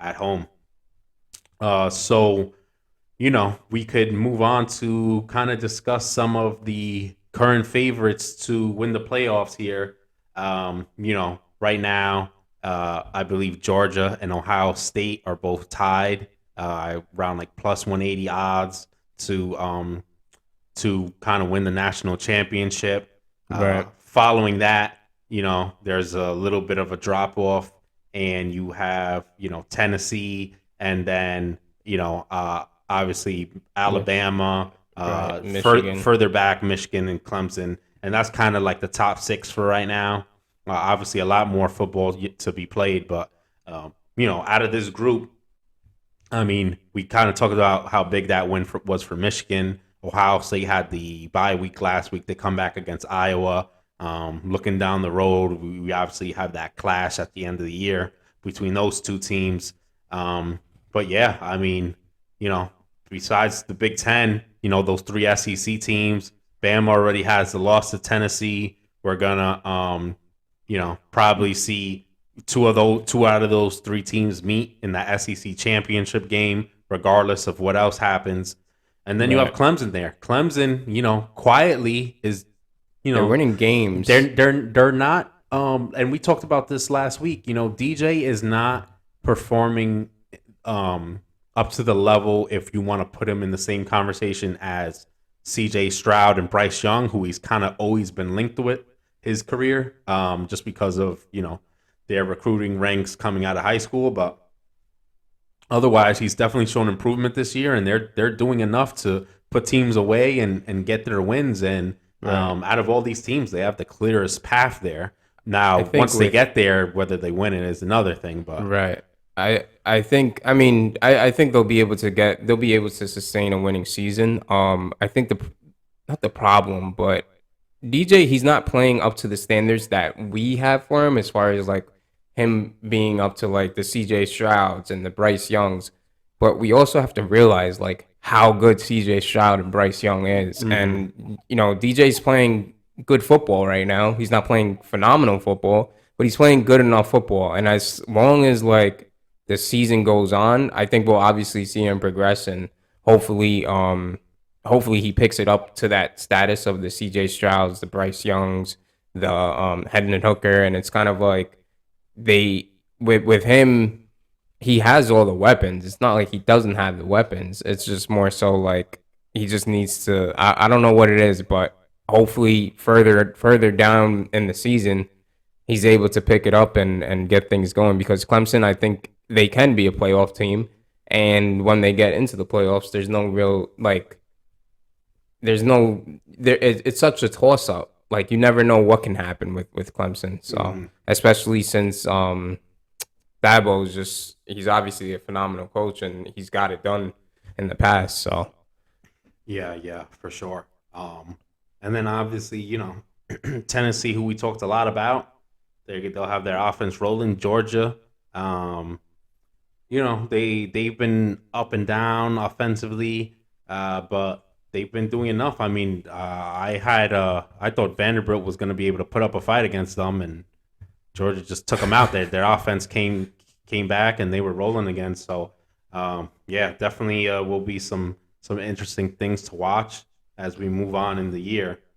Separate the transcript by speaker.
Speaker 1: at home. So we could move on to kind of discuss some of the current favorites to win the playoffs here. Right now, I believe Georgia and Ohio State are both tied around like plus 180 odds to kind of win the national championship.
Speaker 2: Right.
Speaker 1: Following that, there's a little bit of a drop off, and you have Tennessee, and then obviously
Speaker 2: Mich-
Speaker 1: Alabama,
Speaker 2: right. Michigan.
Speaker 1: further back Michigan and Clemson, and that's kind of like the top six for right now. Obviously, a lot more football to be played, but out of this group, I mean, we kind of talked about how big that was for Michigan. Ohio State had the bye week last week. They come back against Iowa. Looking down the road, we obviously have that clash at the end of the year between those two teams. But yeah, I mean, you know, besides the Big Ten, those three SEC teams, Bama already has the loss to Tennessee. We're gonna, probably see two out of those three teams meet in the SEC championship game, regardless of what else happens. And then you have
Speaker 2: Right.
Speaker 1: Clemson there. Clemson, quietly is, you
Speaker 2: They're
Speaker 1: know,
Speaker 2: winning
Speaker 1: they're
Speaker 2: games.
Speaker 1: they're they're not. And we talked about this last week. DJ is not performing up to the level if you want to put him in the same conversation as CJ Stroud and Bryce Young, who he's kind of always been linked with his career, just because of their recruiting ranks coming out of high school. But otherwise, he's definitely shown improvement this year, and they're doing enough to put teams away and get their wins. And
Speaker 2: Right.
Speaker 1: out of all these teams, they have the clearest path there.
Speaker 2: I
Speaker 1: Now,
Speaker 2: think
Speaker 1: once they
Speaker 2: with
Speaker 1: get there, whether they win it is another thing. But
Speaker 2: right. I think they'll be able to sustain a winning season. I think the not the problem, but DJ, he's not playing up to the standards that we have for him as far as like him being up to like the CJ Strouds and the Bryce Youngs. But we also have to realize like how good CJ Stroud and Bryce Young is.
Speaker 1: mm-hmm.
Speaker 2: And DJ's playing good football right now. He's not playing phenomenal football, but he's playing good enough football. And as long as like the season goes on, I think we'll obviously see him progress and hopefully hopefully he picks it up to that status of the CJ Strouds, the Bryce Youngs, the Hendon Hooker, and it's kind of like they with him, he has all the weapons. It's not like he doesn't have the weapons. It's just more so like he just needs to. I don't know what it is, but hopefully further down in the season, he's able to pick it up and get things going because Clemson, I think they can be a playoff team. And when they get into the playoffs, there's no real like there's no there it's such a toss up. Like you never know what can happen with Clemson. So
Speaker 1: Mm-hmm.
Speaker 2: especially since Dabo is just he's obviously a phenomenal coach and he's got it done in the past. So
Speaker 1: Yeah, for sure. And then obviously, Tennessee, who we talked a lot about, they'll have their offense rolling. Georgia, um, they've been up and down offensively, but they've been doing enough. I mean, I thought Vanderbilt was going to be able to put up a fight against them, and Georgia just took them out. Their offense came back, and they were rolling again. So, yeah, definitely will be some interesting things to watch as we move on in the year.